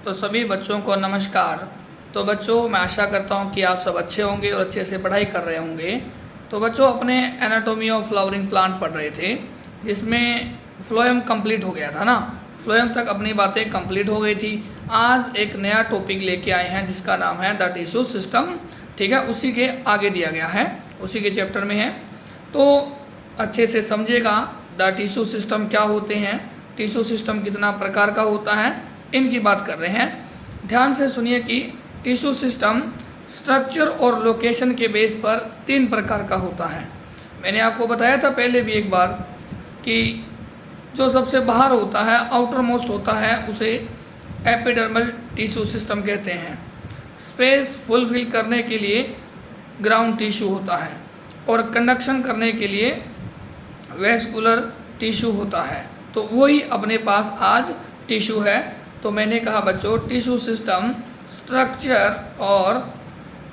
तो सभी बच्चों को नमस्कार। तो बच्चों, मैं आशा करता हूँ कि आप सब अच्छे होंगे और अच्छे से पढ़ाई कर रहे होंगे। तो बच्चों, अपने एनाटॉमी ऑफ फ्लावरिंग प्लांट पढ़ रहे थे, जिसमें फ्लोएम कंप्लीट हो गया था ना। फ्लोएम तक अपनी बातें कंप्लीट हो गई थी। आज एक नया टॉपिक लेके आए हैं जिसका नाम है द टिश्यू सिस्टम। ठीक है, उसी के आगे दिया गया है, उसी के चैप्टर में है। तो अच्छे से समझिएगा द टिश्यू सिस्टम क्या होते हैं, टिश्यू सिस्टम कितना प्रकार का होता है, इनकी बात कर रहे हैं। ध्यान से सुनिए कि टिश्यू सिस्टम स्ट्रक्चर और लोकेशन के बेस पर 3 प्रकार का होता है। मैंने आपको बताया था पहले भी एक बार कि जो सबसे बाहर होता है, आउटर मोस्ट होता है, उसे एपिडर्मल टिश्यू सिस्टम कहते हैं। स्पेस फुलफिल करने के लिए ग्राउंड टिश्यू होता है और कंडक्शन करने के लिए वेस्कुलर टिश्यू होता है। तो वही अपने पास आज टिश्यू है। तो मैंने कहा बच्चों, टिश्यू सिस्टम स्ट्रक्चर और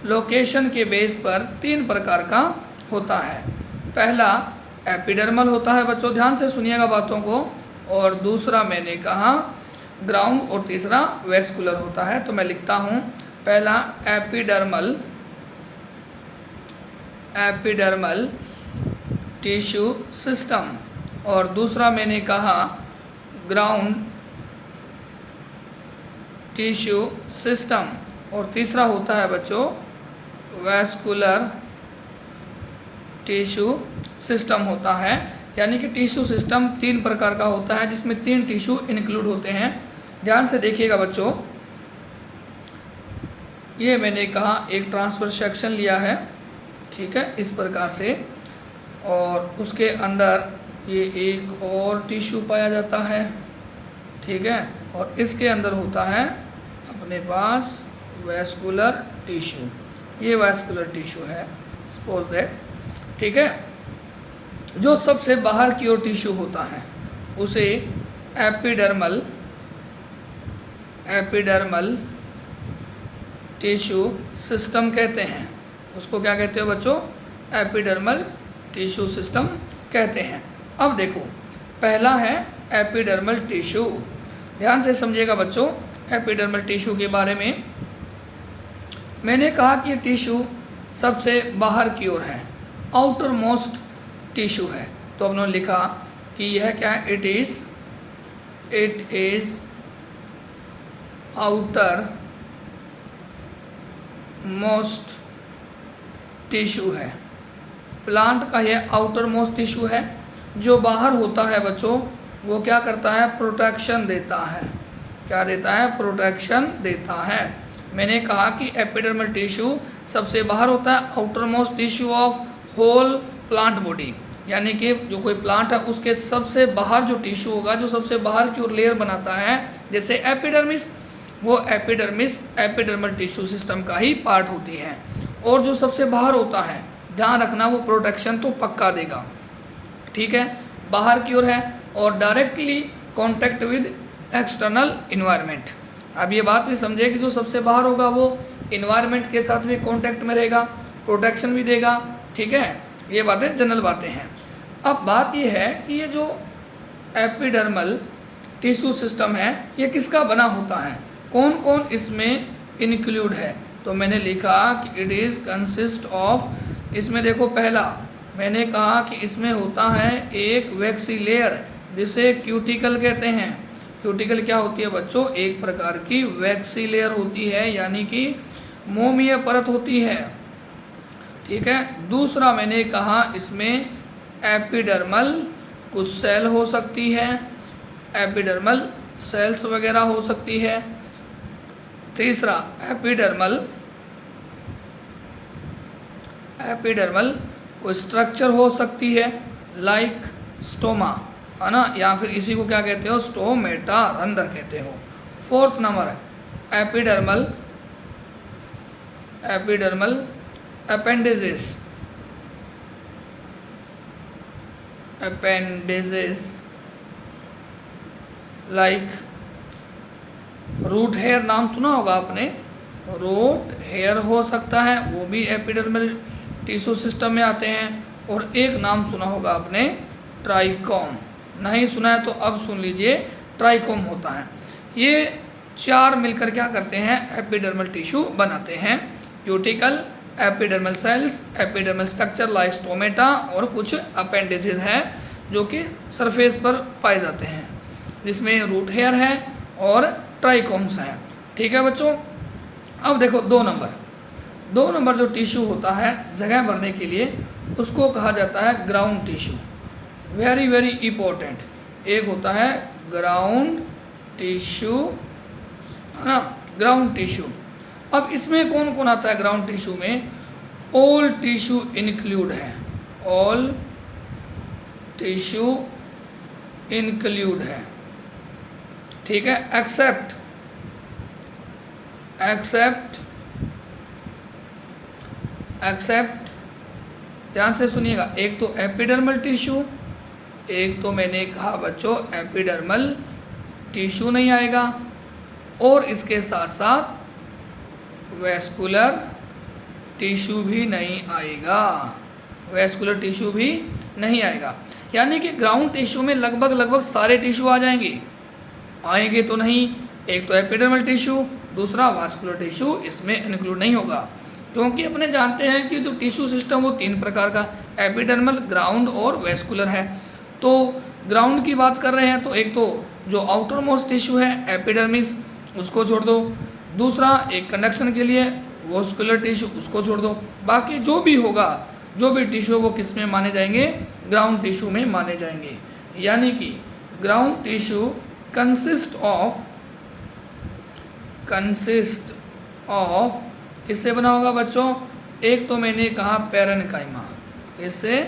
लोकेशन के बेस पर 3 प्रकार का होता है। पहला एपिडर्मल होता है बच्चों, ध्यान से सुनिएगा बातों को, और दूसरा मैंने कहा ग्राउंड, और तीसरा वेस्कुलर होता है। तो मैं लिखता हूँ, पहला एपिडर्मल टिश्यू सिस्टम, और दूसरा मैंने कहा ग्राउंड टिश्यू सिस्टम, और तीसरा होता है बच्चों वेस्कुलर टिश्यू सिस्टम होता है। यानी कि टिश्यू सिस्टम 3 प्रकार का होता है, जिसमें 3 टिश्यू इंक्लूड होते हैं। ध्यान से देखिएगा बच्चों, ये मैंने कहा एक ट्रांसफर सेक्शन लिया है, ठीक है, इस प्रकार से, और उसके अंदर ये एक और टिश्यू पाया जाता है, ठीक है, और इसके अंदर होता है अपने पास वेस्कुलर टिश्यू। ये वेस्कुलर टिश्यू है, सपोज दैट, ठीक है। जो सबसे बाहर की ओर टिश्यू होता है उसे एपिडर्मल टिश्यू सिस्टम कहते हैं। उसको क्या कहते हो बच्चों? एपिडर्मल टिश्यू सिस्टम कहते हैं। अब देखो, पहला है एपिडर्मल टिश्यू। ध्यान से समझिएगा बच्चों, एपिडर्मल टिश्यू के बारे में मैंने कहा कि टिश्यू सबसे बाहर की ओर है, आउटर मोस्ट टिश्यू है। तो हमने लिखा कि यह क्या है? It is outer most tissue है। प्लांट का यह आउटर मोस्ट टिश्यू है। जो बाहर होता है बच्चों, वो क्या करता है? प्रोटेक्शन देता है। क्या देता है? प्रोटेक्शन देता है। मैंने कहा कि एपिडर्मल टिश्यू सबसे बाहर होता है, outermost tissue of whole plant body. यानी कि जो कोई प्लांट है उसके सबसे बाहर जो टिश्यू होगा, जो सबसे बाहर की ओर लेयर बनाता है, जैसे एपिडर्मिस, वो एपिडर्मिस एपिडर्मल टिश्यू सिस्टम का ही पार्ट होती है। और जो सबसे बाहर होता है, ध्यान रखना, वो प्रोटेक्शन तो पक्का देगा, ठीक है, बाहर की ओर है और directly contact with external environment. अब ये बात भी समझिए कि जो सबसे बाहर होगा वो इन्वायरमेंट के साथ भी कॉन्टैक्ट में रहेगा, प्रोटेक्शन भी देगा, ठीक है। ये बातें जनरल बातें हैं। अब बात ये है कि ये जो एपिडर्मल टिश्यू सिस्टम है, ये किसका बना होता है, कौन कौन इसमें इंक्लूड है? तो मैंने लिखा कि इट इज़ कंसिस्ट ऑफ, इसमें देखो, पहला मैंने कहा कि इसमें होता है एक वैक्सी लेयर जिसे क्यूटिकल कहते हैं। क्यूटिकल क्या होती है बच्चों? एक प्रकार की वैक्सी लेयर होती है, यानी कि मोमीय परत होती है, ठीक है। दूसरा मैंने कहा इसमें एपिडर्मल कुछ सेल हो सकती है, एपिडर्मल सेल्स वगैरह हो सकती है। तीसरा एपिडर्मल कोई स्ट्रक्चर हो सकती है, लाइक स्टोमा, है ना, या फिर इसी को क्या कहते हो? स्टोमेटा, रंध्र कहते हो। 4th नंबर epidermal appendages like root hair, नाम सुना होगा आपने, रूट हेयर हो सकता है, वो भी एपिडर्मल टिश्यू सिस्टम में आते हैं। और एक नाम सुना होगा आपने, ट्राइकोम। नहीं सुना है तो अब सुन लीजिए, ट्राइकोम होता है। ये चार मिलकर क्या करते हैं, एपिडर्मल टिश्यू बनाते हैं। Cuticle, epidermal cells, epidermal structure like stomata और कुछ अपेंडिसेस हैं जो कि सरफेस पर पाए जाते हैं, जिसमें रूट हेयर है और ट्राइकोम्स हैं। ठीक है बच्चों। अब देखो 2 नंबर जो टिश्यू होता है जगह भरने के लिए, उसको कहा जाता है ground tissue. Very very important. एक होता है ग्राउंड टिश्यू, है ना, ग्राउंड टिश्यू। अब इसमें कौन कौन आता है ग्राउंड टिश्यू में? ऑल टिश्यू इंक्लूड है, ऑल टिश्यू इंक्लूड है। ठीक है, एक्सेप्ट ध्यान से सुनिएगा। एक तो एपिडर्मल टिश्यू, एक तो मैंने कहा बच्चों एपिडर्मल टिश्यू नहीं आएगा, और इसके साथ साथ वैस्कुलर टिश्यू भी नहीं आएगा, वैस्कुलर टिश्यू भी नहीं आएगा। यानी कि ग्राउंड टिश्यू में लगभग सारे टिश्यू आ आएंगे तो नहीं। एक तो एपिडर्मल टिश्यू, दूसरा वास्कुलर टिश्यू इसमें इंक्लूड नहीं होगा, क्योंकि अपने जानते हैं कि जो टिश्यू सिस्टम वो 3 प्रकार का, एपिडर्मल, ग्राउंड और वैस्कुलर है। तो ग्राउंड की बात कर रहे हैं तो एक तो जो आउटर मोस्ट टिश्यू है एपिडर्मिस, उसको छोड़ दो। दूसरा एक कंडक्शन के लिए वैस्कुलर टिश्यू, उसको छोड़ दो। बाकी जो भी होगा, जो भी टिश्यू वो किस में माने जाएंगे? ग्राउंड टिश्यू में माने जाएंगे। यानी कि ग्राउंड टिश्यू कंसिस्ट ऑफ किससे बना होगा बच्चों? एक तो मैंने कहा पैरेन्काइमा, इससे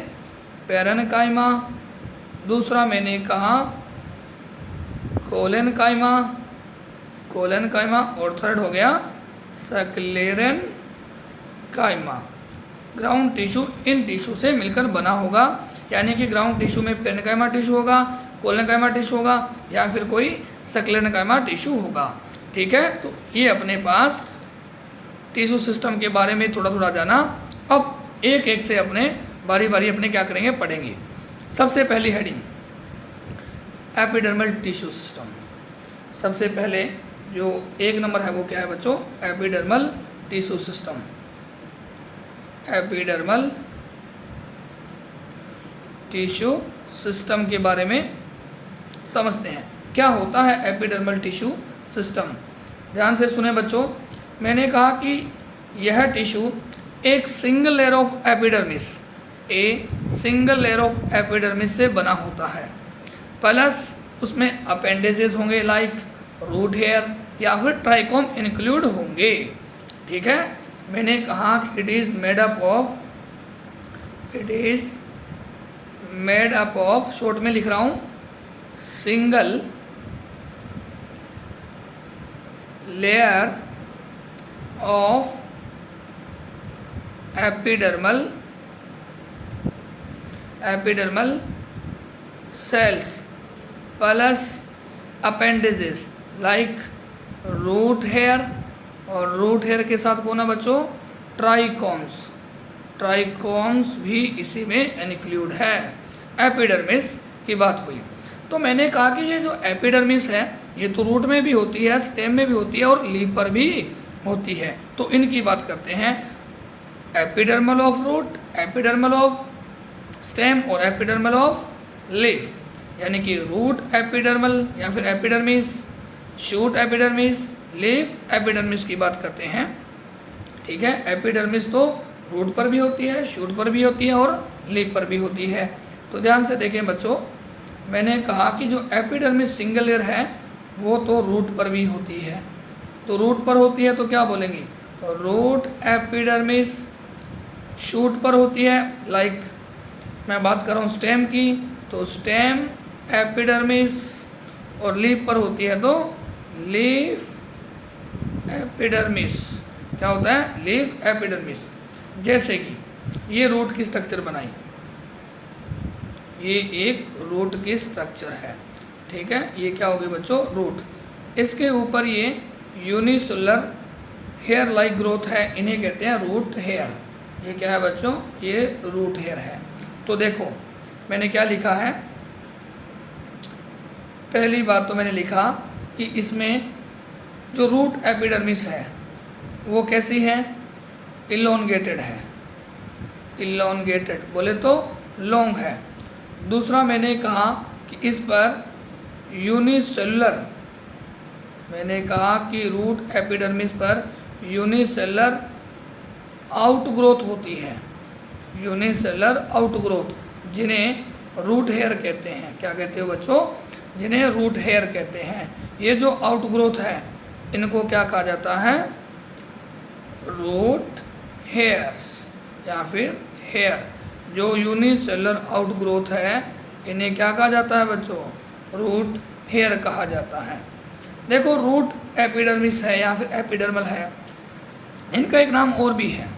पैरेन्काइमा, दूसरा मैंने कहा कोलेनकाइमा, और थर्ड हो गया sclerenchyma. Ground tissue in tissue से मिलकर बना होगा, यानी कि ग्राउंड टिश्यू में पैरेन्काइमा टिश्यू होगा, कोलेनकाइमा टिश्यू होगा, या फिर कोई स्क्लेरेनकाइमा टिश्यू होगा। ठीक है, तो ये अपने पास टिश्यू सिस्टम के बारे में थोड़ा जाना। अब एक एक से अपने बारी अपने क्या करेंगे, पढ़ेंगे। सबसे पहली हेडिंग एपिडर्मल टिश्यू सिस्टम। सबसे पहले जो 1 नंबर है वो क्या है बच्चों? Epidermal tissue system. Epidermal tissue system के बारे में समझते हैं। क्या होता है एपिडर्मल टिश्यू सिस्टम? ध्यान से सुने बच्चों। मैंने कहा कि यह टिश्यू एक सिंगल लेयर ऑफ एपिडर्मिस, से बना होता है, प्लस उसमें अपेंडेजेस होंगे लाइक रूट हेयर या फिर ट्राइकोम इंक्लूड होंगे। ठीक है, मैंने कहा कि it is made up of short में लिख रहा हूँ, single layer of epidermal cells plus appendages like root hair, और रूट हेयर के साथ कौन है बच्चों? ट्राइकोम्स भी इसी में इंक्लूड है। एपिडर्मिस की बात हुई, तो मैंने कहा कि ये जो एपिडर्मिस है ये तो रूट में भी होती है, स्टेम में भी होती है और लीफ पर भी होती है। तो इनकी बात करते हैं, epidermal of root, epidermal of stem और एपिडर्मल ऑफ लीफ। यानी कि रूट एपिडर्मल या फिर epidermis, shoot epidermis, leaf epidermis की बात करते हैं। ठीक है, एपिडर्मिस तो रूट पर भी होती है, शूट पर भी होती है और लीफ पर भी होती है। तो ध्यान से देखें बच्चों, मैंने कहा कि जो एपिडर्मिस सिंगल लेयर है वो तो रूट पर भी होती है। तो रूट पर होती है तो क्या बोलेंगे? Root epidermis. शूट पर होती है, लाइक मैं बात कर रहा हूँ स्टेम की, तो स्टेम एपिडर्मिस, और लीफ पर होती है तो लीफ एपिडर्मिस। क्या होता है? Leaf epidermis. जैसे कि ये रूट की स्ट्रक्चर बनाई, ये एक रूट की स्ट्रक्चर है। ठीक है, ये क्या होगी बच्चों? रूट। इसके ऊपर ये यूनिसेलुलर हेयर लाइक ग्रोथ है, इन्हें कहते हैं रूट हेयर। ये क्या है बच्चों? ये रूट हेयर है। तो देखो मैंने क्या लिखा है, पहली बात तो मैंने लिखा कि इसमें जो रूट एपिडर्मिस है वो कैसी है, इलोंगेटेड है, इलोंगेटेड बोले तो लॉन्ग है। दूसरा मैंने कहा कि इस पर यूनिसेलुलर, मैंने कहा कि रूट एपिडर्मिस पर यूनिसेलुलर आउटग्रोथ होती है, यूनिसेलुलर आउटग्रोथ, जिन्हें रूट हेयर कहते हैं। क्या कहते हो बच्चों, जिन्हें रूट हेयर कहते हैं। ये जो आउटग्रोथ है इनको क्या कहा जाता है, रूट हेयर्स या फिर हेयर। जो यूनिसेलुलर आउटग्रोथ है इन्हें क्या कहा जाता है बच्चों, रूट हेयर कहा जाता है। देखो रूट एपिडर्मिस है या फिर एपिडर्मल है, इनका एक नाम और भी है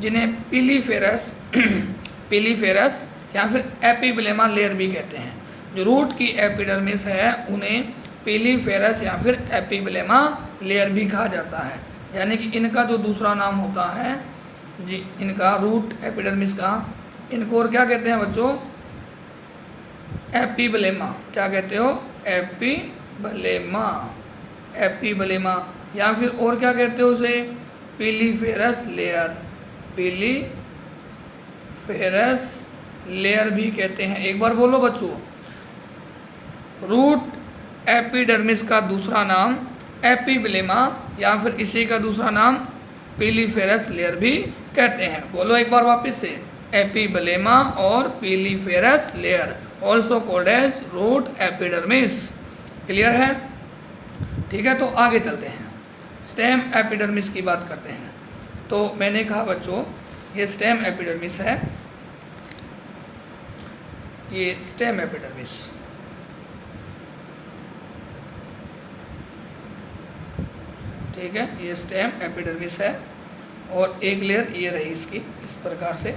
जिन्हें पिलीफेरस पिलीफेरस या फिर एपिब्लेमा लेयर भी कहते हैं। जो रूट की एपिडर्मिस है उन्हें पिलीफेरस या फिर एपिब्लेमा लेयर भी कहा जाता है। यानी कि इनका जो दूसरा नाम होता है जी, इनका रूट एपिडर्मिस का, इनको और क्या कहते हैं बच्चों, एपिब्लेमा। क्या कहते हो, एपिब्लेमा, एपिब्लेमा, या फिर और क्या कहते हो उसे, पिलीफेरस लेयर, पिलीफेरस लेयर भी कहते हैं। एक बार बोलो बच्चों, रूट एपिडर्मिस का दूसरा नाम एपिब्लेमा या फिर इसी का दूसरा नाम पिलीफेरस लेयर भी कहते हैं। बोलो एक बार वापस से, एपिब्लेमा और piliferous layer also called as root epidermis. Clear है, ठीक है। तो आगे चलते हैं, स्टेम एपिडर्मिस की बात करते हैं। तो मैंने कहा बच्चों ये स्टेम एपिडर्मिस है, ये स्टेम एपिडर्मिस, ठीक है, ये स्टेम एपिडर्मिस है। और एक लेयर ये रही इसकी, इस प्रकार से,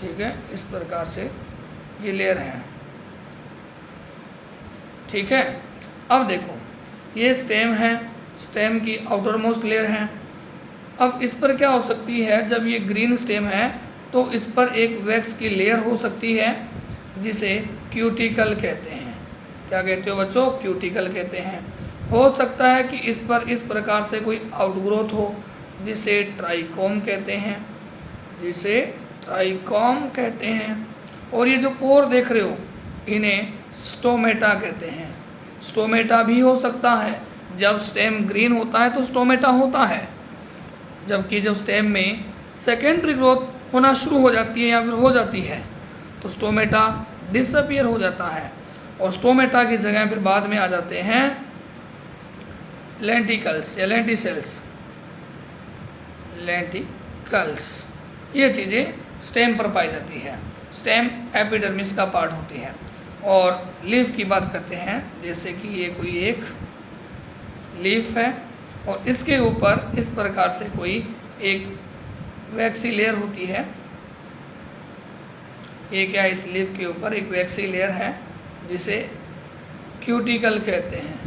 ठीक है, इस प्रकार से ये लेयर है, ठीक है। अब देखो ये स्टेम है, स्टेम की आउटर मोस्ट लेयर है। अब इस पर क्या हो सकती है, जब ये ग्रीन स्टेम है तो इस पर एक वैक्स की लेयर हो सकती है जिसे क्यूटिकल कहते हैं। क्या कहते हो बच्चों, क्यूटिकल कहते हैं। हो सकता है कि इस पर इस प्रकार से कोई आउटग्रोथ हो जिसे ट्राइकोम कहते हैं, जिसे ट्राइकोम कहते हैं। और ये जो पोर देख रहे हो इन्हें स्टोमेटा कहते हैं। स्टोमेटा भी हो सकता है, जब स्टेम ग्रीन होता है तो स्टोमेटा होता है, जबकि जब स्टेम में सेकेंडरी ग्रोथ होना शुरू हो जाती है या फिर हो जाती है तो स्टोमेटा डिसअपियर हो जाता है और स्टोमेटा की जगह फिर बाद में आ जाते हैं लेंटिकल्स या लेंटिसेल्स, लेंटिकल्स। ये चीज़ें स्टेम पर पाई जाती है, स्टेम एपिडर्मिस का पार्ट होती है। और लीफ की बात करते हैं, जैसे कि ये कोई एक लीफ है और इसके ऊपर इस प्रकार से कोई एक वैक्सी लेयर होती है। ये क्या, इस लीफ के ऊपर एक वैक्सी लेयर है जिसे क्यूटिकल कहते हैं,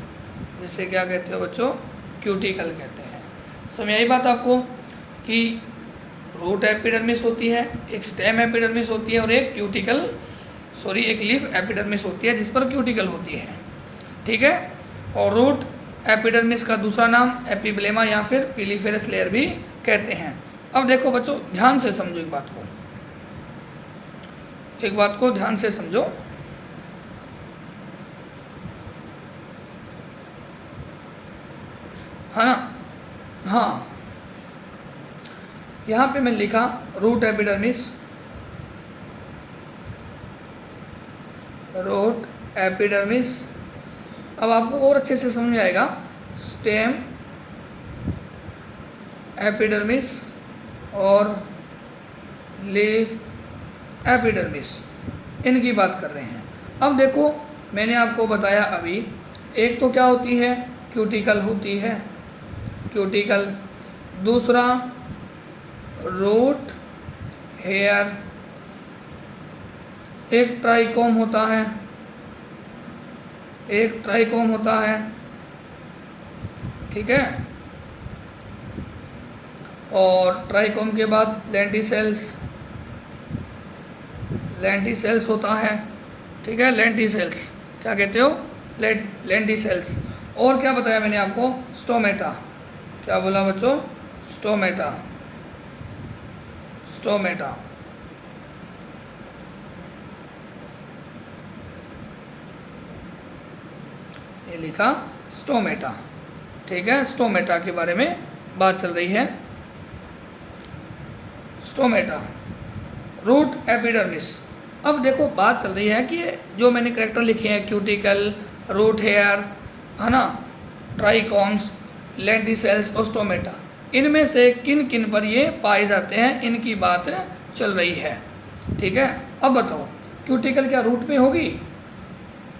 जिसे क्या कहते हो बच्चों, क्यूटिकल कहते हैं। समझ आई बात आपको कि रूट एपिडर्मिस होती है, एक स्टेम एपिडर्मिस होती है और एक क्यूटिकल एक लीफ एपिडर्मिस होती है जिस पर क्यूटिकल होती है, ठीक है। और रूट एपिडर्मिस का दूसरा नाम एपिब्लेमा या फिर पिलीफेरस लेयर भी कहते हैं। अब देखो बच्चों ध्यान से समझो एक बात को ध्यान से समझो। है ना, हाँ, यहाँ पे मैं लिखा रूट एपिडर्मिस, रूट एपिडर्मिस। अब आपको और अच्छे से समझ आएगा, स्टेम एपिडर्मिस और लीफ एपिडर्मिस, इनकी बात कर रहे हैं। अब देखो मैंने आपको बताया अभी, एक तो क्या होती है, क्यूटिकल होती है, क्यूटिकल। दूसरा रूट हेयर, एक ट्राइकोम होता है, एक ट्राइकोम होता है, ठीक है। और ट्राइकोम के बाद लेंटिसेल्स, लेंटिसेल्स होता है, ठीक है, लेंटिसेल्स। क्या कहते हो, लेंटिसेल्स। और क्या बताया मैंने आपको, स्टोमेटा। क्या बोला बच्चों, स्टोमेटा, स्टोमेटा। ये लिखा स्टोमेटा, ठीक है। स्टोमेटा के बारे में बात चल रही है। Stomata, root epidermis. अब देखो बात चल रही है कि जो मैंने कैरेक्टर लिखे हैं, क्यूटिकल, रूट हेयर, है ना, ट्राइकॉम्स, लेंटिसेल्स और स्टोमेटा, इनमें से किन किन पर ये पाए जाते हैं, इनकी बात चल रही है, ठीक है। अब बताओ, क्यूटिकल क्या रूट में होगी?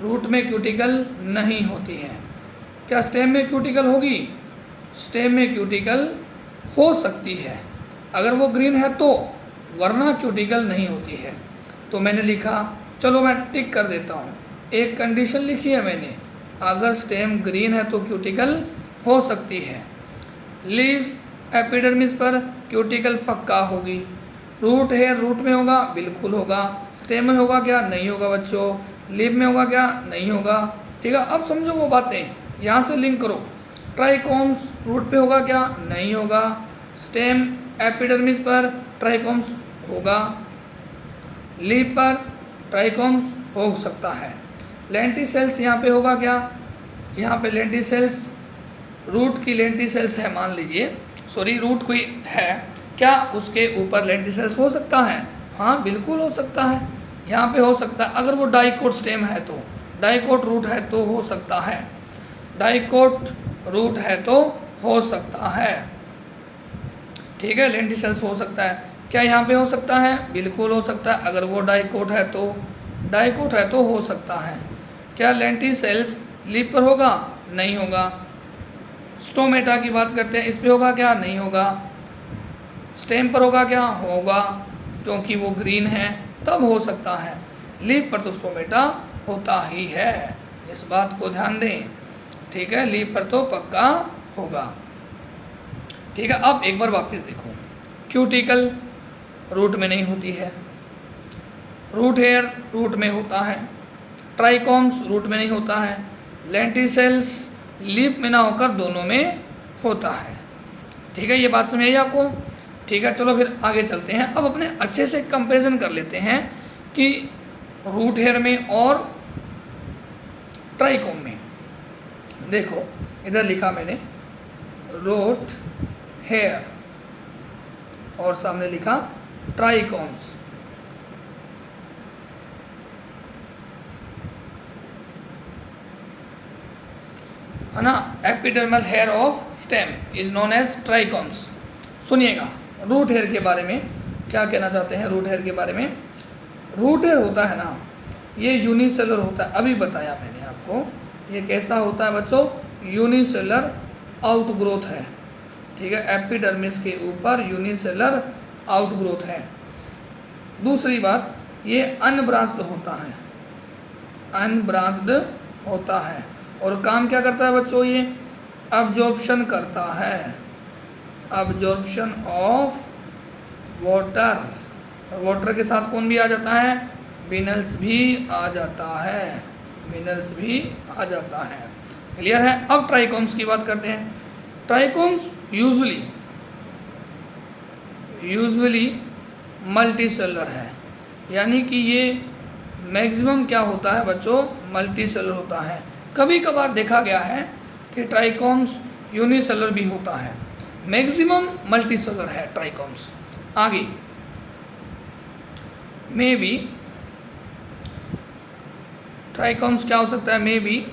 रूट में क्यूटिकल नहीं होती है। क्या स्टेम में क्यूटिकल होगी? स्टेम में क्यूटिकल हो सकती है अगर वो ग्रीन है तो, वरना क्यूटिकल नहीं होती है। तो मैंने लिखा, चलो मैं टिक कर देता हूँ, एक कंडीशन लिखी है मैंने, अगर स्टेम ग्रीन है तो क्यूटिकल हो सकती है। लीफ एपिडर्मिस पर क्यूटिकल पक्का होगी। रूट हेयर रूट में होगा, बिल्कुल होगा। स्टेम में होगा क्या? नहीं होगा बच्चों। लीफ में होगा क्या? नहीं होगा, ठीक है। अब समझो वो बातें, यहाँ से लिंक करो। ट्राइकोम्स रूट पे होगा क्या? नहीं होगा। स्टेम एपिडर्मिस पर ट्राइकोम्स होगा, लीफ पर ट्राइकोम्स हो सकता है। लेंटिसेल्स यहाँ पे होगा क्या? यहाँ पे लेंटिसेल्स, रूट की लेंटिसेल्स है मान लीजिए, सॉरी रूट कोई है, क्या उसके ऊपर लेंटिसेल्स हो सकता है? हाँ बिल्कुल हो सकता है, यहाँ पे हो सकता है। अगर वो डाइकोट स्टेम है तो, डाइकोट रूट है तो हो सकता है, डाइकोट रूट है तो हो सकता है, ठीक है। लेंटिसेल्स हो सकता है। क्या यहाँ पे हो सकता है? बिल्कुल हो सकता है, अगर वो डाइकोट है तो, डाइकोट है तो हो सकता है। क्या लेंटिसेल्स लीफ पर होगा? नहीं होगा। स्टोमेटा की बात करते हैं, इस पे होगा क्या? नहीं होगा। स्टेम पर होगा क्या? होगा, क्योंकि वो ग्रीन है तब हो सकता है। लीफ पर तो स्टोमेटा होता ही है, इस बात को ध्यान दें, ठीक है। लीफ पर तो पक्का होगा, ठीक है। अब एक बार वापस देखो, क्यूटिकल रूट में नहीं होती है, रूट हेयर रूट में होता है, ट्राइकोम्स रूट में नहीं होता है, लेंटिसेल्स लीफ में ना होकर दोनों में होता है, ठीक है। ये बात समझ आई आपको? ठीक है, चलो फिर आगे चलते हैं। अब अपने अच्छे से कंपैरिजन कर लेते हैं कि रूट हेयर में और ट्राइकोम में। देखो इधर लिखा मैंने रूट हेयर और सामने लिखा ट्राइकोम्स, है ना। Epidermal hair of stem is known as trichomes. सुनिएगा रूट हेयर के बारे में क्या कहना चाहते हैं। रूट हेयर के बारे में, रूट हेयर होता है ना, ये यूनिसेलर होता है, अभी बताया मैंने आपको। ये कैसा होता है बच्चों? यूनिसेलर आउटग्रोथ है, ठीक है। एपिडर्मिस के ऊपर यूनिसेलर आउटग्रोथ है। दूसरी बात, ये अनब्रांच्ड होता है, अनब्रांच्ड होता है। और काम क्या करता है बच्चों? ये अब्जॉर्प्शन करता है, अब्जॉर्प्शन ऑफ वाटर। वाटर के साथ कौन भी आ जाता है? मिनरल्स भी आ जाता है, मिनरल्स भी आ जाता है। क्लियर है? अब ट्राइकोम्स की बात करते हैं। ट्राइकोम्स यूजुअली मल्टीसेलर है, यानी कि ये मैक्सिमम क्या होता है बच्चों? मल्टीसेलर होता है। कभी कभार देखा गया है कि ट्राइकोम्स यूनिसेलर भी होता है, मैक्सिमम मल्टीसेलर है ट्राइकोम्स। आगे मे बी ट्राइकोम्स क्या हो सकता है? मे बी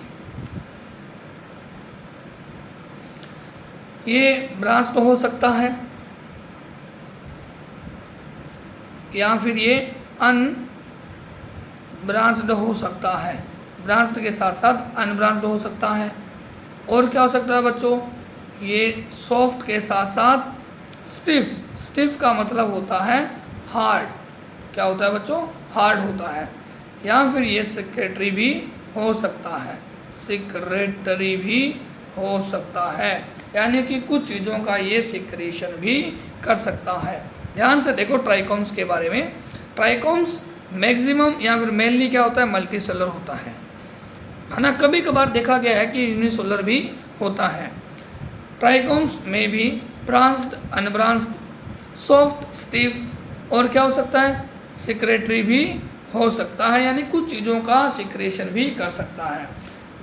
ये ब्रांच्ड हो सकता है, या फिर ये अनब्रांच्ड हो सकता है, ब्रांच्ड के साथ साथ अनब्रांच्ड हो सकता है। और क्या हो सकता है बच्चों? ये सॉफ्ट के साथ साथ स्टिफ, स्टिफ का मतलब होता है हार्ड। क्या होता है बच्चों? हार्ड होता है। या फिर ये सेक्रेटरी भी हो सकता है, सिक्रेटरी भी हो सकता है, यानी कि कुछ चीज़ों का ये सिक्रेशन भी कर सकता है। ध्यान से देखो ट्राइकोम्स के बारे में। ट्राइकोम्स मैक्सिमम या फिर मेनली क्या होता है? मल्टीसेलर होता है। है ना। कभी कभार देखा गया है कि यूनिसेलुलर भी होता है। ट्राइकोम्स में भी ब्रांच्ड, अनब्रांच्ड, सॉफ्ट, स्टिफ और क्या हो सकता है, सिक्रेटरी भी हो सकता है, यानी कुछ चीज़ों का सिक्रेशन भी कर सकता है।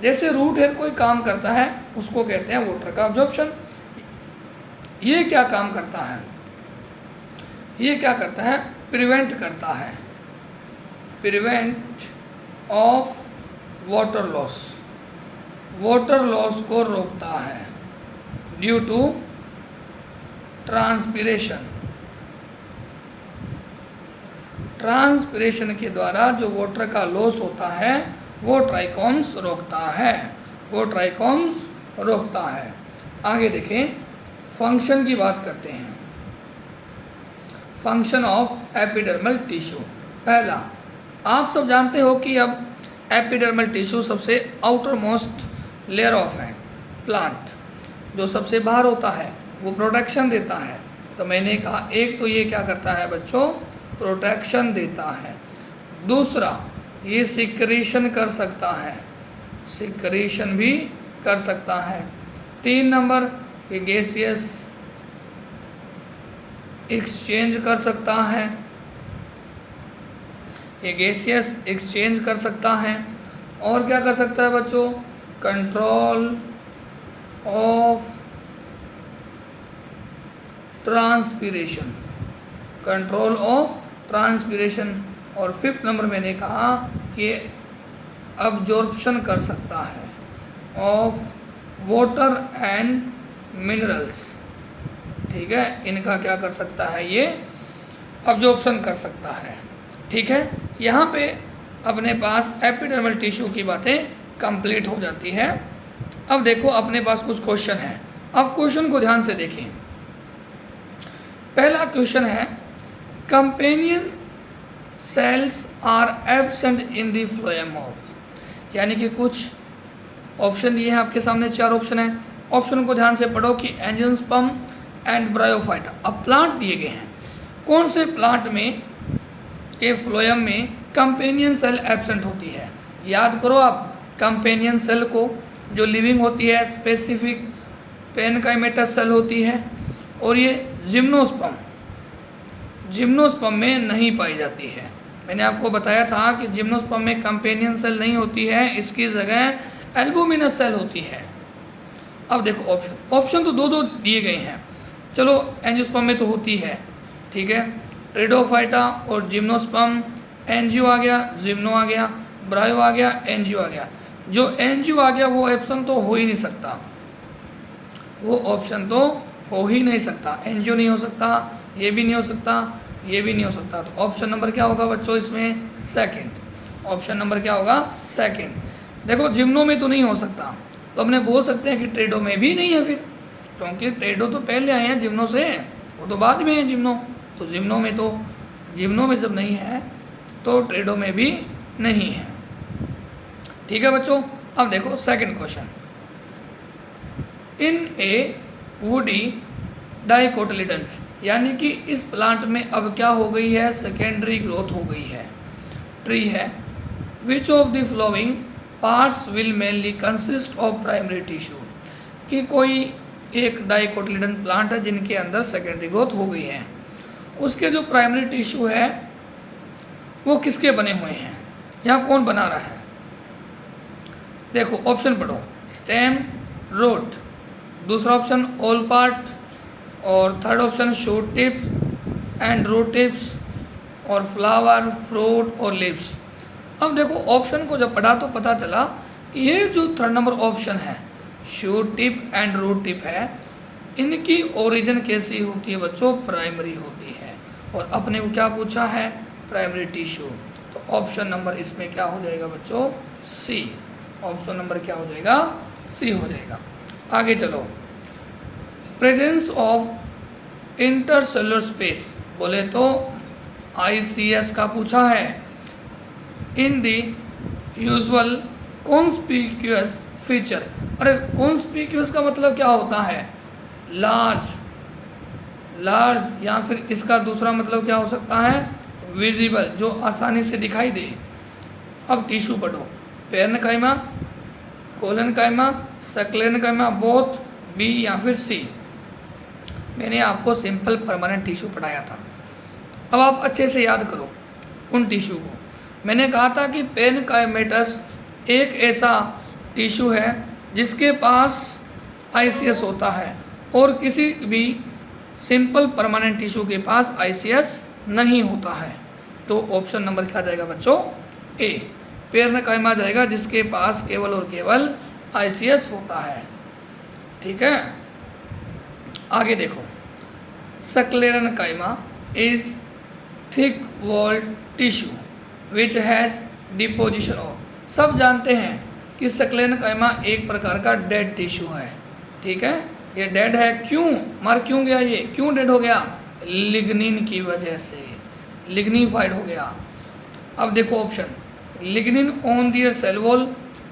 जैसे रूट हेयर कोई काम करता है उसको कहते हैं वाटर का अब्जॉर्प्शन। ये क्या काम करता है, ये क्या करता है, प्रिवेंट करता है, prevent of water loss, water loss को रोकता है ड्यू टू ट्रांसपिरेशन। ट्रांसपिरेशन के द्वारा जो वाटर का लॉस होता है वो ट्राइकोम्स रोकता है, वो ट्राइकोम्स रोकता है। आगे देखें, फंक्शन की बात करते हैं। Function of epidermal tissue. पहला, आप सब जानते हो कि अब एपिडर्मल टिश्यू सबसे आउटर मोस्ट लेयर ऑफ है प्लांट, जो सबसे बाहर होता है वो प्रोटेक्शन देता है। तो मैंने कहा एक तो ये क्या करता है बच्चों, प्रोटेक्शन देता है। दूसरा, ये सिक्रीशन कर सकता है, सिक्रीशन भी कर सकता है। 3 नंबर, ये गैसियस एक्सचेंज कर सकता है, ये गैसियस एक्सचेंज कर सकता है। और क्या कर सकता है बच्चों, control of transpiration, control of transpiration. और 5th नंबर मैंने कहा कि अब्जॉर्प्शन कर सकता है ऑफ वाटर एंड मिनरल्स। ठीक है, इनका क्या कर सकता है, ये अब्जॉर्प्शन कर सकता है। ठीक है, यहाँ पे अपने पास एपिडर्मल टिश्यू की बातें कंप्लीट हो जाती है। अब देखो अपने पास कुछ क्वेश्चन है, अब क्वेश्चन को ध्यान से देखें। पहला क्वेश्चन है, companion cells are absent in the phloem of, यानी कि कुछ ऑप्शन दिए हैं आपके सामने, 4 ऑप्शन है। ऑप्शन को ध्यान से पढ़ो कि एंजियोस्पर्म एंड ब्रायोफाइटा। अब प्लांट दिए गए हैं, कौन से प्लांट में के फ्लोएम में कंपेनियन सेल एब्सेंट होती है। याद करो आप कंपेनियन सेल को, जो लिविंग होती है, स्पेसिफिक पेनकाइमेटस सेल होती है, और ये जिम्नोस्पर्म, जिम्नोस्पर्म में नहीं पाई जाती है। मैंने आपको बताया था कि जिम्नोस्पर्म में कंपेनियन सेल नहीं होती है, इसकी जगह एल्बुमिनस सेल होती है। अब देखो ऑप्शन तो 2 दिए गए हैं। चलो एंजियोस्पर्म में तो होती है, ठीक है, ट्रेडोफाइटा और जिम्नोस्पर्म। एंजियो आ गया, जिम्नो आ गया, ब्रायो आ गया, एंजियो आ गया। जो एंजियो आ गया वो ऑप्शन तो हो ही नहीं सकता, वो ऑप्शन तो हो ही नहीं सकता। एंजियो नहीं हो सकता, ये भी नहीं हो सकता, ये भी नहीं हो सकता। तो ऑप्शन नंबर क्या होगा बच्चों इसमें, सेकंड। ऑप्शन नंबर क्या होगा, सेकंड। देखो जिम्नो में तो नहीं हो सकता, तो हमने बोल सकते हैं कि ट्रेडो में भी नहीं है फिर, क्योंकि ट्रेडो तो पहले आए हैं जिम्नो से, वो तो बाद में है जिम्नो। तो जिम्नो में जब नहीं है तो ट्रेडो में भी नहीं है। ठीक है बच्चों, अब देखो सेकंड क्वेश्चन। इन ए वुडी डाइकोटिलेडन्स, यानी कि इस प्लांट में अब क्या हो गई है, सेकेंडरी ग्रोथ हो गई है, ट्री है। विच of the flowing parts will mainly consist of primary tissue, कि कोई एक डाइकोटिलेडन प्लांट है जिनके अंदर सेकेंडरी ग्रोथ हो गई है, उसके जो प्राइमरी टिश्यू है वो किसके बने हुए हैं, यहाँ कौन बना रहा है। देखो ऑप्शन पढ़ो, स्टेम, रूट, दूसरा ऑप्शन ऑल पार्ट, और third option shoot tips and root tips, और फ्लावर, फ्रूट और लीव्स। अब देखो ऑप्शन को जब पढ़ा तो पता चला कि ये जो 3rd नंबर ऑप्शन है, shoot tip and root tip है, इनकी ओरिजिन कैसी होती है बच्चों, प्राइमरी होती है। और अपने को क्या पूछा है, प्राइमरी टिश्यू। तो ऑप्शन नंबर इसमें क्या हो जाएगा बच्चों, सी। ऑप्शन नंबर क्या हो जाएगा, सी हो जाएगा। आगे चलो, प्रेजेंस ऑफ इंटरसेलुलर स्पेस बोले तो ICS का पूछा है। इन दी यूजुअल कॉन्स्पिक्यूअस फीचर, अरे कॉन्स्पिक्यूअस का मतलब क्या होता है, लार्ज, या फिर इसका दूसरा मतलब क्या हो सकता है, विजिबल, जो आसानी से दिखाई दे। अब टिश्यू पढ़ो, पेरनकाइमा, कोलेनकाइमा, सक्लेनकाइमा, बोथ, बी या फिर सी। मैंने आपको सिंपल परमानेंट टिश्यू पढ़ाया था। अब आप अच्छे से याद करो उन टिश्यू को। मैंने कहा था कि पेनकाइमेटस एक ऐसा टिश्यू है जिसके पास आईसीएस होता है और किसी भी सिंपल परमानेंट टिश्यू के पास आईसीएस नहीं होता है। तो ऑप्शन नंबर क्या जाएगा बच्चों? ए, पेनकाइमा जाएगा जिसके पास केवल और केवल आईसीएस होता है। ठीक है, आगे देखो, sclerenchyma is thick walled tissue which has deposition of. सब जानते हैं कि सक्लेरनकाइमा एक प्रकार का डेड टिश्यू है। ठीक है, ये डेड है। क्यों मर क्यों गया? ये क्यों डेड हो गया? लिग्निन की वजह से, लिग्निफाइड हो गया। अब देखो option, lignin on their cell wall,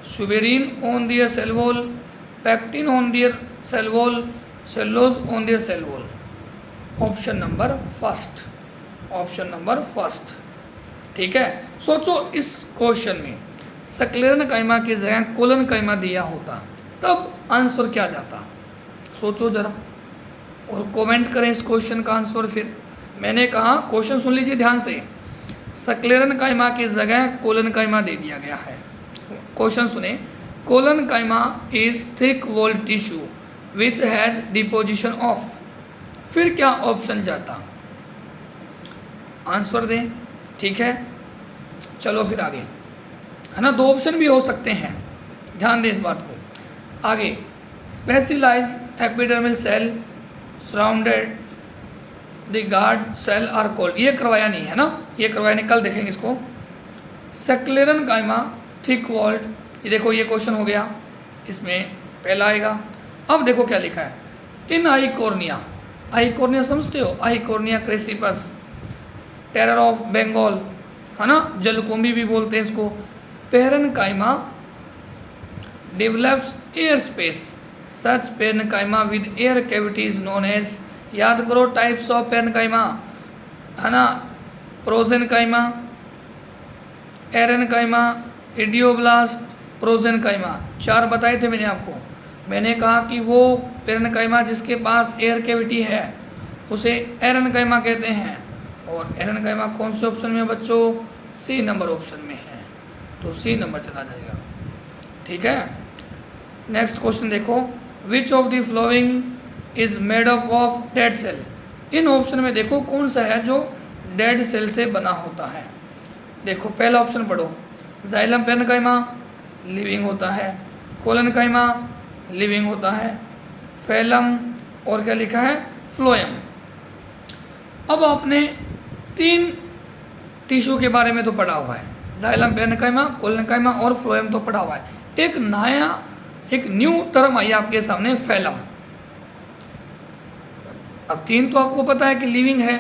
suberin on their cell wall, pectin on their cell wall, cellulose on their cell wall. Option number first, option number first. ठीक है, सोचो इस क्वेश्चन में सक्लेरनकाइमा की जगह कोलेनकाइमा दिया होता तब आंसर क्या जाता? सोचो ज़रा और कमेंट करें इस क्वेश्चन का आंसर। फिर मैंने कहा क्वेश्चन सुन लीजिए ध्यान से, सक्लेरनकाइमा की जगह कोलेनकाइमा दे दिया गया है। क्वेश्चन सुने, collenchyma is thick walled tissue which has deposition of. फिर क्या ऑप्शन जाता? आंसर दें। ठीक है, चलो फिर आगे, है ना, दो ऑप्शन भी हो सकते हैं, ध्यान दें इस बात को। आगे, specialized epidermal cell surrounded the guard cell are called. ये करवाया नहीं है ना, ये करवाया नहीं, कल देखेंगे इसको। सक्लेरनकाइमा थिक वॉल्ड, ये देखो ये क्वेश्चन हो गया, इसमें पहला आएगा। अब देखो क्या लिखा है, इन आईकोर्निया, आईकोर्निया समझते हो, Eichhornia crassipes, terror of Bengal, है ना, जलकुंभी भी बोलते हैं इसको। Parenchyma develops air space, such parenchyma with air cavities known as, याद करो टाइप्स ऑफ पेरेनकाइमा, है ना, प्रोजेनकाइमा, एरेनकाइमा, इडियोब्लास्ट, प्रोजेनकाइमा, चार बताए थे मैंने आपको। मैंने कहा कि वो पेरेनकाइमा जिसके पास एयर कैविटी है उसे एरेनकाइमा कहते हैं, और एरेनकाइमा कौन से ऑप्शन में है बच्चों? सी नंबर ऑप्शन में है, तो सी नंबर चला जाएगा। ठीक है, नेक्स्ट क्वेश्चन देखो, which of the following is made up of dead cell. इन ऑप्शन में देखो कौन सा है जो डेड सेल से बना होता है। देखो पहला ऑप्शन पढ़ो, जाइलम पेरेनकाइमा लिविंग होता है, कोलेनकाइमा लिविंग होता है, फैलम और क्या लिखा है? फ्लोएम। अब आपने तीन टिश्यू के बारे में तो पढ़ा हुआ है, जाइलम पेरेनकाइमा, कोलेनकाइमा और फ्लोएम तो पढ़ा हुआ है। एक नया, एक न्यू टर्म आई आपके सामने, फैलम। अब तीन तो आपको पता है कि लिविंग है,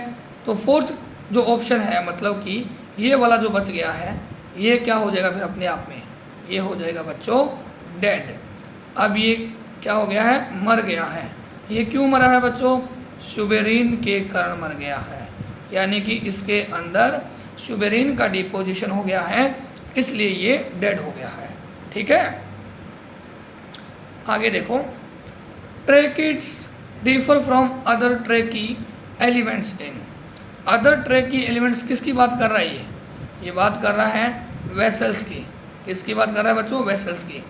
तो फोर्थ जो ऑप्शन है, मतलब कि ये वाला जो बच गया है, ये क्या हो जाएगा फिर अपने आप में? ये हो जाएगा बच्चों डेड। अब ये क्या हो गया है? मर गया है। ये क्यों मरा है बच्चों? सुबेरिन के कारण मर गया है, यानी कि इसके अंदर सुबेरिन का डिपोजिशन हो गया है, इसलिए ये डेड हो गया है। ठीक है, आगे देखो, tracheids differ from other tracheary elements in. Other tracheary elements किसकी बात कर रहा है? ये बात कर रहा है वेसल्स की। किसकी बात कर रहा है बच्चों? वेसल्स की।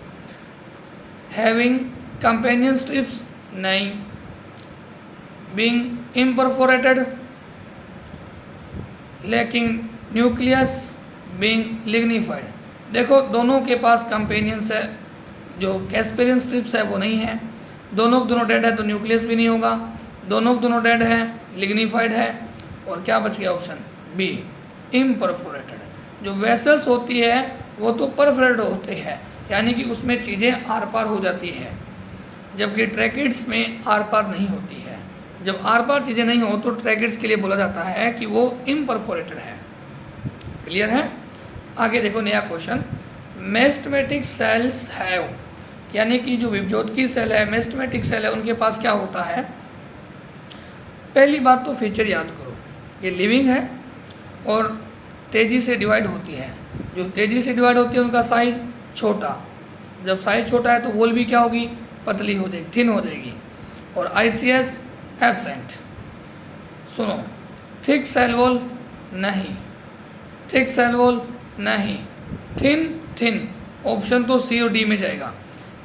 हैविंग कंपेनियन स्ट्रिप्स, नहीं। Being imperforated, lacking nucleus, being lignified. देखो दोनों के पास कंपेनियंस है, जो कैस्पेरियन स्ट्रिप्स है वो नहीं है, दोनों डेड है तो न्यूक्लियस भी नहीं होगा, दोनों डेड है, लिग्निफाइड है, और क्या बच गया ऑप्शन बी, इम्परफोरेटेड। जो वेसल्स होती है वो तो परफोरेटेड होते हैं, यानी कि उसमें चीज़ें आर पार हो जाती है, जबकि ट्रैकिड्स में आर पार नहीं होती है। जब आर पार चीज़ें नहीं हो तो ट्रैकिड्स के लिए बोला जाता है कि वो इम्परफोरेटेड है। क्लियर है? आगे देखो नया क्वेश्चन, मेस्टमेटिक सेल्स हैव, यानी कि जो विभजोतकी सेल है, मेस्टमेटिक सेल है, उनके पास क्या होता है? पहली बात तो फीचर याद करो, ये लिविंग है और तेज़ी से डिवाइड होती है। जो तेज़ी से डिवाइड होती है उनका साइज छोटा, जब साइज छोटा है तो वॉल भी क्या होगी, पतली हो जाएगी, थिन हो जाएगी। और ICS एब्सेंट। सुनो, थिक सेल वॉल नहीं, थिक सेल वॉल नहीं, थिन थिन, ऑप्शन तो सी और डी में जाएगा।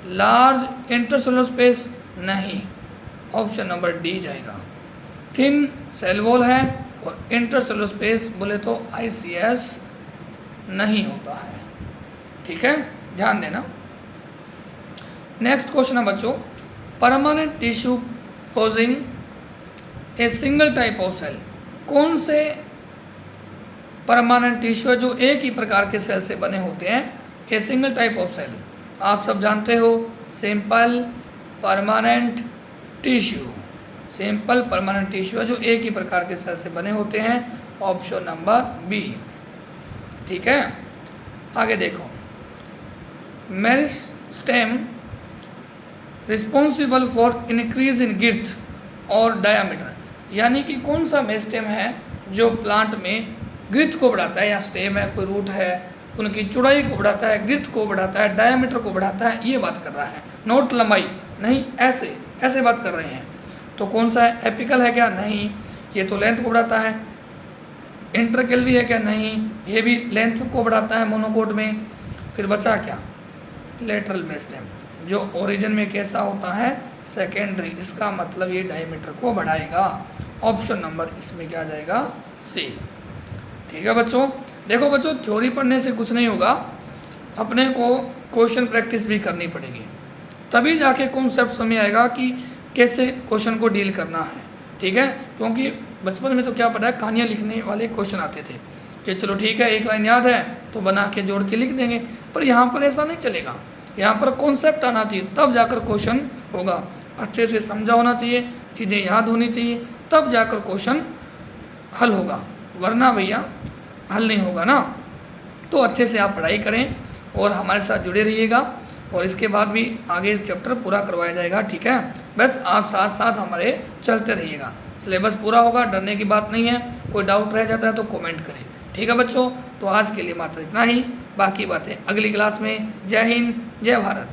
लार्ज इंटरसेलुलर स्पेस नहीं, ऑप्शन नंबर डी जाएगा। थिन सेल वॉल है और इंटरसेलुलर स्पेस बोले तो ICS नहीं होता है। ठीक है, ध्यान देना। नेक्स्ट क्वेश्चन है बच्चों, permanent tissue posing a single type of cell. कौन से परमानेंट टिश्यू है जो एक ही प्रकार के सेल से बने होते हैं? A single type of cell आप सब जानते हो, simple permanent tissue. Simple permanent tissue है जो एक ही प्रकार के सेल से बने होते हैं, ऑप्शन नंबर बी। ठीक है, आगे देखो, meristem responsible for increase in girth और डायामीटर, यानी कि कौन सा मेरिस्टेम है जो प्लांट में गिर्थ को बढ़ाता है, या स्टेम है, कोई रूट है, उनकी चौड़ाई को बढ़ाता है, गिर्थ को बढ़ाता है, डायामीटर को बढ़ाता है, ये बात कर रहा है, नोट लंबाई नहीं, ऐसे ऐसे बात कर रहे हैं। तो कौन सा है? एपिकल है क्या? नहीं, ये तो लेंथ को बढ़ाता है। इंटरकेलरी है क्या? नहीं, ये भी लेंथ को बढ़ाता है मोनोकोट में। फिर बचा क्या? लेटरल मेरिस्टेम, जो ओरिजिन में कैसा होता है? सेकेंडरी, इसका मतलब ये डायमीटर को बढ़ाएगा। ऑप्शन नंबर इसमें क्या जाएगा? सी। ठीक है बच्चों, देखो बच्चों, थ्योरी पढ़ने से कुछ नहीं होगा, अपने को क्वेश्चन प्रैक्टिस भी करनी पड़ेगी, तभी जाके कॉन्सेप्ट समझ आएगा कि कैसे क्वेश्चन को डील करना है। ठीक है, क्योंकि बचपन में तो क्या पढ़ा है, कहानियाँ लिखने वाले क्वेश्चन आते थे कि चलो ठीक है, एक लाइन याद है तो बना के जोड़ के लिख देंगे, पर यहाँ पर ऐसा नहीं चलेगा। यहाँ पर कॉन्सेप्ट आना चाहिए, तब जाकर क्वेश्चन होगा। अच्छे से समझा होना चाहिए, चीज़ें याद होनी चाहिए, तब जाकर क्वेश्चन हल होगा, वरना भैया हल नहीं होगा ना। तो अच्छे से आप पढ़ाई करें और हमारे साथ जुड़े रहिएगा, और इसके बाद भी आगे चैप्टर पूरा करवाया जाएगा। ठीक है, बस आप साथ साथ हमारे चलते रहिएगा, सिलेबस पूरा होगा, डरने की बात नहीं है। कोई डाउट रह जाता है तो कमेंट करें। ठीक है बच्चों, तो आज के लिए मात्र इतना ही, बाकी बातें अगली क्लास में। जय हिंद, जय भारत।